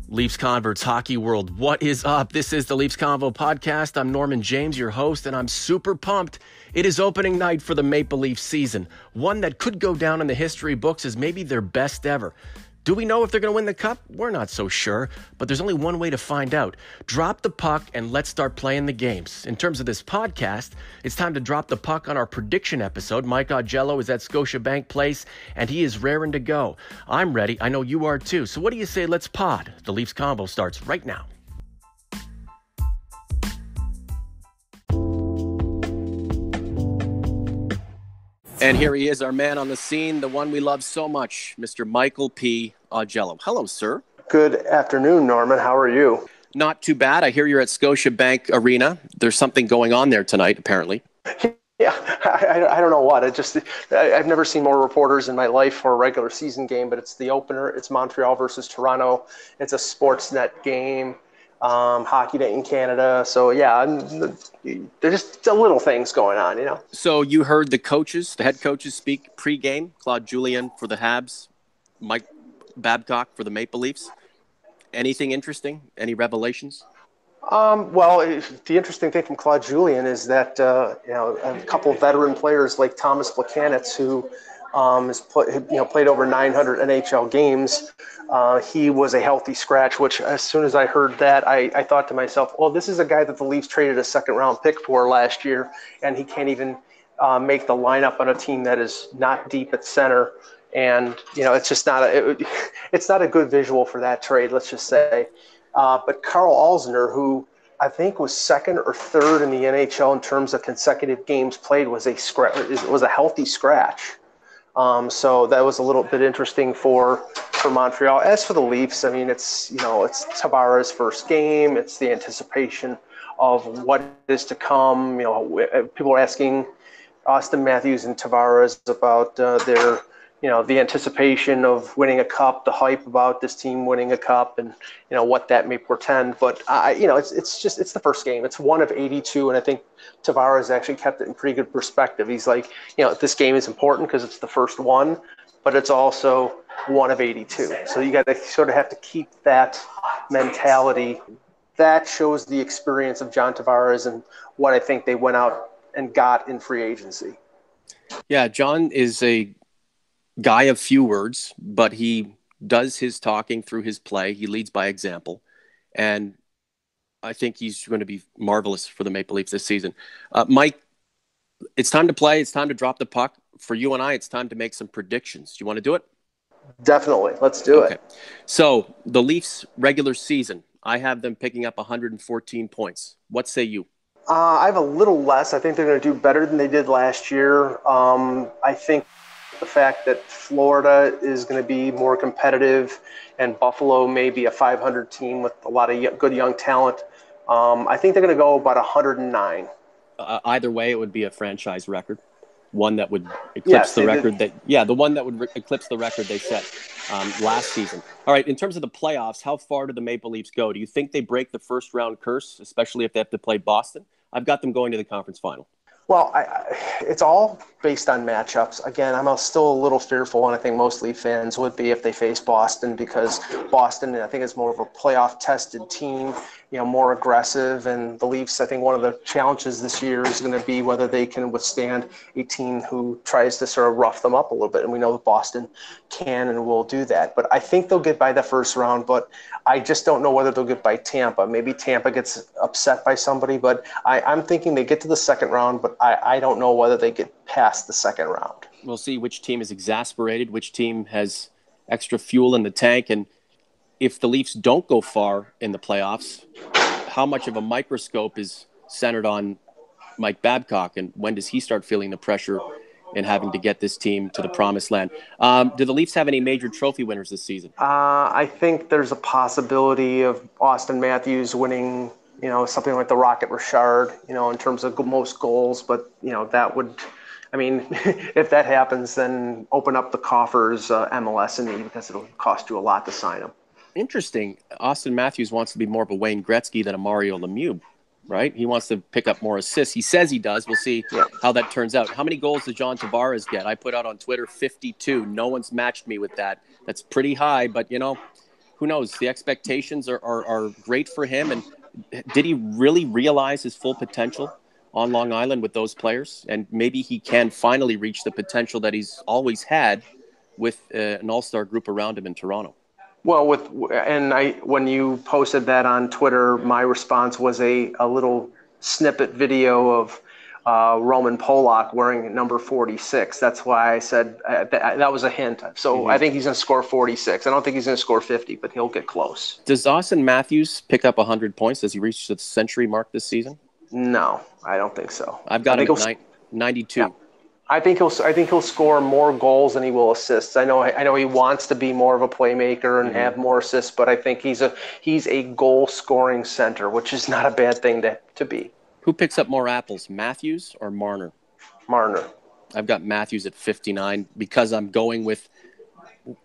Leafs Converts Hockey World, what is up? This is the Leafs Convo podcast. I'm Norman James, your host, and I'm super pumped. It is opening night for the Maple Leaf season, one that could go down in the history books as maybe their best ever. Do we know if they're going to win the cup? We're not so sure, but there's only one way to find out. Drop the puck and let's start playing the games. In terms of this podcast, it's time to drop the puck on our prediction episode. Mike Augello is at Scotiabank Place, and he is raring to go. I'm ready. I know you are too. So what do you say let's pod? The Leafs Convo starts right now. And here he is, our man on the scene, the one we love so much, Mr. Michael P. Augello. Hello, sir. Good afternoon, Norman. How are you? Not too bad. I hear you're at Scotiabank Arena. There's something going on there tonight, apparently. Yeah, I don't know what. I've never seen more reporters in my life for a regular season game, but it's the opener. It's Montreal versus Toronto. It's a Sportsnet game. Hockey Night in Canada. So, yeah, there's just the little things going on, you know. So you heard the head coaches speak pregame, Claude Julien for the Habs, Mike Babcock for the Maple Leafs. Anything interesting? Any revelations? Well, the interesting thing from Claude Julien is that, a couple of veteran players like Thomas Plekanec, who has played over 900 NHL games. He was a healthy scratch, which as soon as I heard that, I thought to myself, well, this is a guy that the Leafs traded a second-round pick for last year, and he can't even make the lineup on a team that is not deep at center. And, it's just it's not a good visual for that trade, let's just say. But Carl Alzner, who I think was second or third in the NHL in terms of consecutive games played, was a healthy scratch. So that was a little bit interesting for Montreal. As for the Leafs, I mean, it's Tavares' first game. It's the anticipation of what is to come. People are asking Austin Matthews and Tavares about the anticipation of winning a cup, the hype about this team winning a cup, and what that may portend. But it's the first game. It's one of 82, and I think Tavares actually kept it in pretty good perspective. He's like, this game is important because it's the first one, but it's also one of 82. So you got to sort of have to keep that mentality. That shows the experience of John Tavares and what I think they went out and got in free agency. Yeah, John is a guy of few words, but he does his talking through his play. He leads by example. And I think he's going to be marvelous for the Maple Leafs this season. Mike, it's time to play. It's time to drop the puck. For you and I, it's time to make some predictions. Do you want to do it? Definitely. Let's do it. So the Leafs regular season, I have them picking up 114 points. What say you? I have a little less. I think they're going to do better than they did last year. I think the fact that Florida is going to be more competitive and Buffalo may be a 500 team with a lot of good young talent, I think they're going to go about 109. Either way, it would be a franchise record. One that would eclipse the record the one that would eclipse the record they set last season. All right, in terms of the playoffs, how far do the Maple Leafs go? Do you think they break the first round curse, especially if they have to play Boston? I've got them going to the conference final. Well, it's all based on matchups. Again, I'm still a little fearful, and I think most Leaf fans would be if they face Boston, because Boston, I think, is more of a playoff-tested team, more aggressive. And the Leafs, I think one of the challenges this year is going to be whether they can withstand a team who tries to sort of rough them up a little bit. And we know that Boston can and will do that. But I think they'll get by the first round, but I just don't know whether they'll get by Tampa. Maybe Tampa gets upset by somebody, but I'm thinking they get to the second round, but I don't know whether they get past the second round. We'll see which team is exasperated, which team has extra fuel in the tank. And if the Leafs don't go far in the playoffs, how much of a microscope is centered on Mike Babcock, and when does he start feeling the pressure in having to get this team to the promised land? Do the Leafs have any major trophy winners this season? I think there's a possibility of Austin Matthews winning, something like the Rocket Richard, in terms of most goals. But, that would, if that happens, then open up the coffers, MLS and me, because it'll cost you a lot to sign him. Interesting. Austin Matthews wants to be more of a Wayne Gretzky than a Mario Lemieux, right? He wants to pick up more assists. He says he does. We'll see how that turns out. How many goals does John Tavares get? I put out on Twitter 52. No one's matched me with that. That's pretty high, but, who knows? The expectations are great for him. And did he really realize his full potential on Long Island with those players? And maybe he can finally reach the potential that he's always had with an all-star group around him in Toronto. Well, when you posted that on Twitter, my response was a little snippet video of Roman Polak wearing number 46. That's why I said that was a hint. So I think he's going to score 46. I don't think he's going to score 50, but he'll get close. Does Austin Matthews pick up 100 points? Does he reach the century mark this season? No, I don't think so. I've got him at 92. Yeah. I think he'll score more goals than he will assists. I know he wants to be more of a playmaker and have more assists, but I think he's a goal scoring center, which is not a bad thing to be. Who picks up more apples, Matthews or Marner? Marner. I've got Matthews at 59 because I'm going with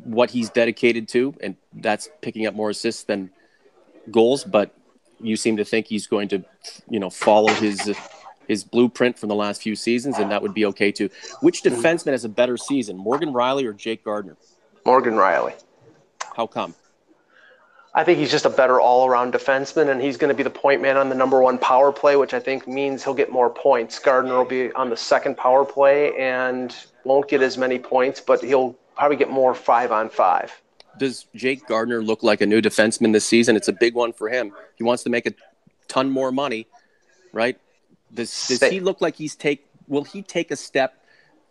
what he's dedicated to, and that's picking up more assists than goals. But you seem to think he's going to, follow his blueprint from the last few seasons, and that would be okay too. Which defenseman has a better season, Morgan Rielly or Jake Gardiner? Morgan Rielly. How come? I think he's just a better all-around defenseman, and he's going to be the point man on the number one power play, which I think means he'll get more points. Gardiner will be on the second power play and won't get as many points, but he'll probably get more 5-on-5. Does Jake Gardiner look like a new defenseman this season? It's a big one for him. He wants to make a ton more money, right? Does he look like will he take a step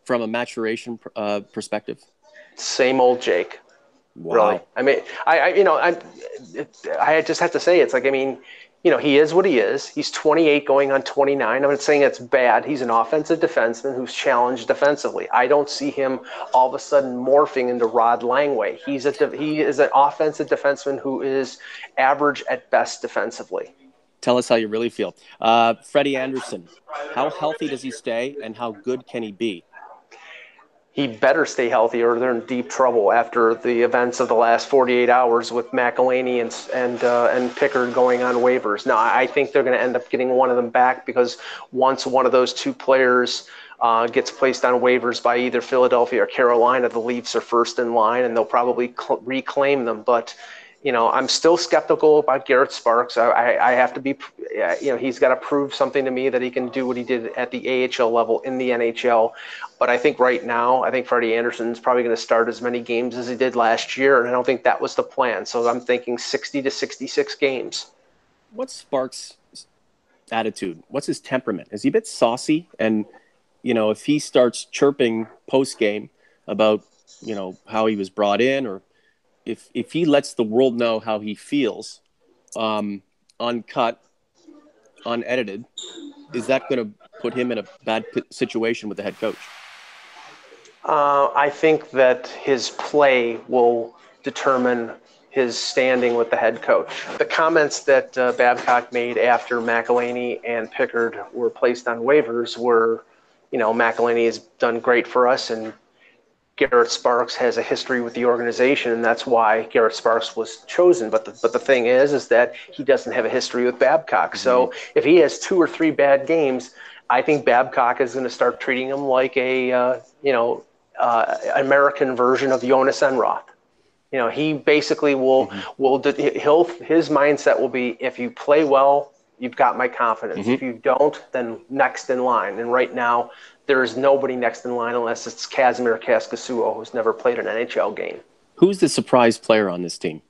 from a maturation perspective? Same old Jake. Wow. Really. I mean, I just have to say, it's like, he is what he is. He's 28 going on 29. I'm not saying it's bad. He's an offensive defenseman who's challenged defensively. I don't see him all of a sudden morphing into Rod Langway. He is an offensive defenseman who is average at best defensively. Tell us how you really feel. Freddie Anderson, how healthy does he stay, and how good can he be? He better stay healthy or they're in deep trouble after the events of the last 48 hours with McElhaney and Pickard going on waivers. Now, I think they're going to end up getting one of them back, because once one of those two players gets placed on waivers by either Philadelphia or Carolina, the Leafs are first in line, and they'll probably reclaim them. But I'm still skeptical about Garrett Sparks. I have to be, he's got to prove something to me that he can do what he did at the AHL level in the NHL. But I think right now, Freddie Anderson's probably going to start as many games as he did last year, and I don't think that was the plan. So I'm thinking 60 to 66 games. What's Sparks' attitude? What's his temperament? Is he a bit saucy? And, if he starts chirping post-game about, how he was brought in, or if he lets the world know how he feels, uncut, unedited, is that going to put him in a bad situation with the head coach? I think that his play will determine his standing with the head coach. The comments that Babcock made after McElhaney and Pickard were placed on waivers were, McElhaney has done great for us, and Garrett Sparks has a history with the organization, and that's why Garrett Sparks was chosen. But the thing is that he doesn't have a history with Babcock. So if he has 2 or 3 bad games, I think Babcock is going to start treating him like a American version of Jonas Enroth. He basically his mindset will be, if you play well, you've got my confidence. If you don't, then next in line. And right now, there is nobody next in line unless it's Kazimir Kaskasuo, who's never played an NHL game. Who's the surprise player on this team?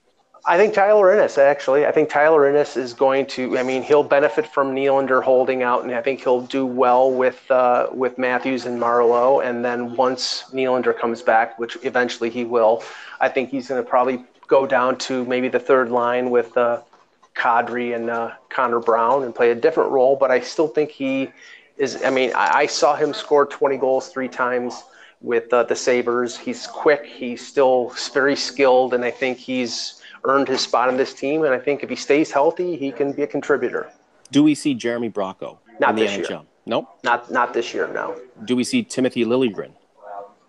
I think Tyler Ennis, actually. I think Tyler Ennis is going to, he'll benefit from Nylander holding out, and I think he'll do well with Matthews and Marleau. And then once Nylander comes back, which eventually he will, I think he's going to probably go down to maybe the third line with Kadri and Connor Brown and play a different role. But I still think he is, I saw him score 20 goals 3 times with the Sabres. He's quick. He's still very skilled, and I think he's earned his spot on this team. And I think if he stays healthy, he can be a contributor. Do we see Jeremy Bracco in the NHL? Year. Nope. Not this year, no. Do we see Timothy Liljegren?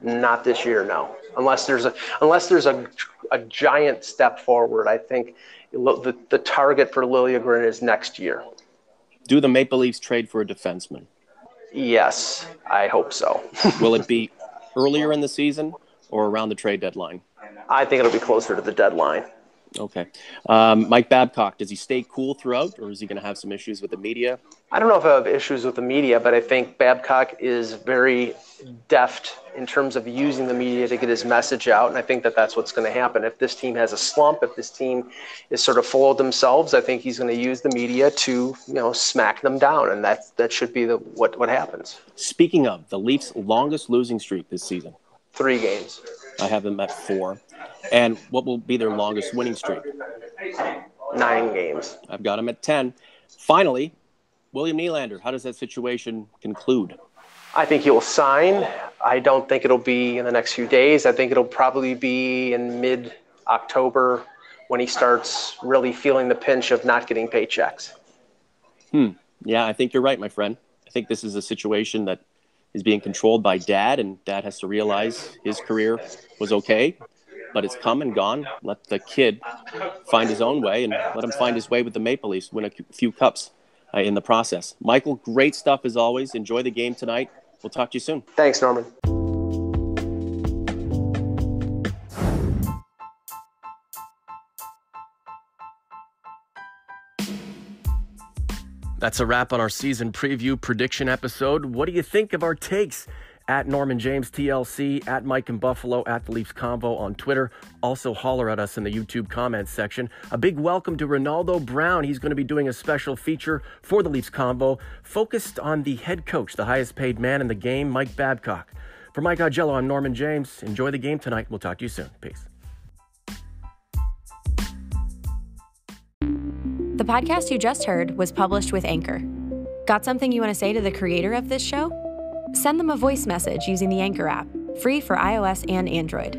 Not this year, no. Unless there's a giant step forward, I think the target for Liljegren is next year. Do the Maple Leafs trade for a defenseman? Yes, I hope so. Will it be earlier in the season or around the trade deadline? I think it'll be closer to the deadline. Okay. Mike Babcock, does he stay cool throughout, or is he going to have some issues with the media? I don't know if I have issues with the media, but I think Babcock is very deft in terms of using the media to get his message out, and I think that that's what's going to happen. If this team has a slump, if this team is sort of full of themselves, I think he's going to use the media to, smack them down, and that should be what happens. Speaking of, the Leafs' longest losing streak this season. 3 games. I have them at 4. And what will be their longest winning streak? 9 games. I've got them at 10. Finally, William Nylander, how does that situation conclude? I think he will sign. I don't think it'll be in the next few days. I think it'll probably be in mid-October when he starts really feeling the pinch of not getting paychecks. Yeah, I think you're right, my friend. I think this is a situation that is being controlled by Dad, and Dad has to realize his career was okay, but it's come and gone. Let the kid find his own way, and let him find his way with the Maple Leafs, win a few cups in the process. Michael, great stuff as always. Enjoy the game tonight. We'll talk to you soon. Thanks, Norman. That's a wrap on our season preview prediction episode. What do you think of our takes? At Norman James TLC, at Mike in Buffalo, at the Leafs Convo on Twitter. Also holler at us in the YouTube comments section. A big welcome to Ronaldo Brown. He's going to be doing a special feature for the Leafs Convo focused on the head coach, the highest paid man in the game, Mike Babcock. For Mike Augello, I'm Norman James. Enjoy the game tonight. We'll talk to you soon. Peace. The podcast you just heard was published with Anchor. Got something you want to say to the creator of this show? Send them a voice message using the Anchor app, free for iOS and Android.